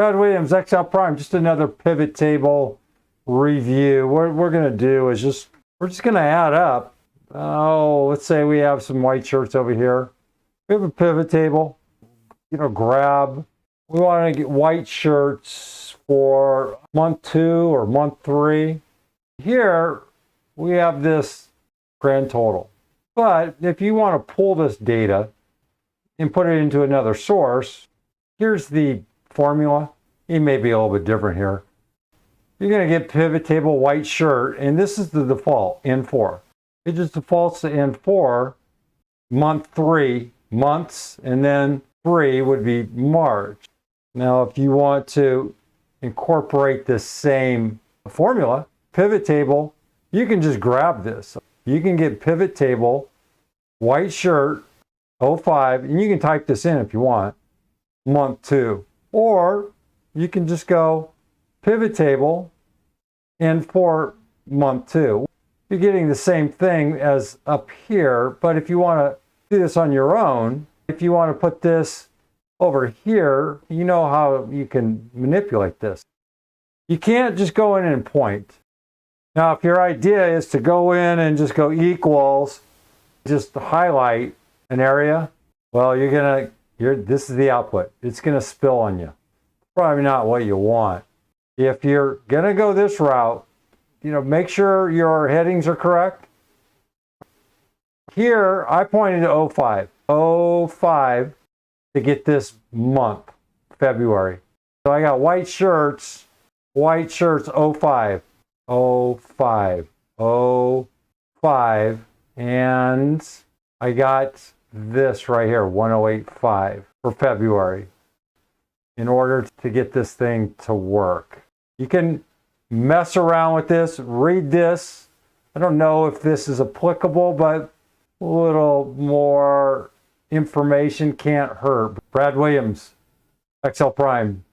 Brad Williams, Excel Prime, just another pivot table review. What we're going to do is we're just going to add up. Oh, let's say we have some white shirts over here. We have a pivot table. Grab. We want to get white shirts for month 2 or month 3. Here we have this grand total. But if you want to pull this data and put it into another source, here's the formula. It may be a little bit different here. You're going to get pivot table white shirt, and this is the default, N4. It just defaults to N4, month 3, months, and then 3 would be March. Now, if you want to incorporate this same formula, pivot table, you can just grab this. You can get pivot table, white shirt, 05, and you can type this in if you want, month 2. Or you can just go pivot table, N4, month 2. You're getting the same thing as up here, but if you want to do this on your own, if you want to put this over here, you know how you can manipulate this. You can't just go in and point. Now, if your idea is to go in and just go equals, just highlight an area, well, this is the output. It's going to spill on you. Probably not what you want. If you're going to go this route, make sure your headings are correct. Here, I pointed to 05. 05 to get this month, February. So I got white shirts 05. 05. 05. And I got this right here, 1085 for February, in order to get this thing to work. You can mess around with this, read this. I don't know if this is applicable, but a little more information can't hurt. Brad Williams, Excel Prime.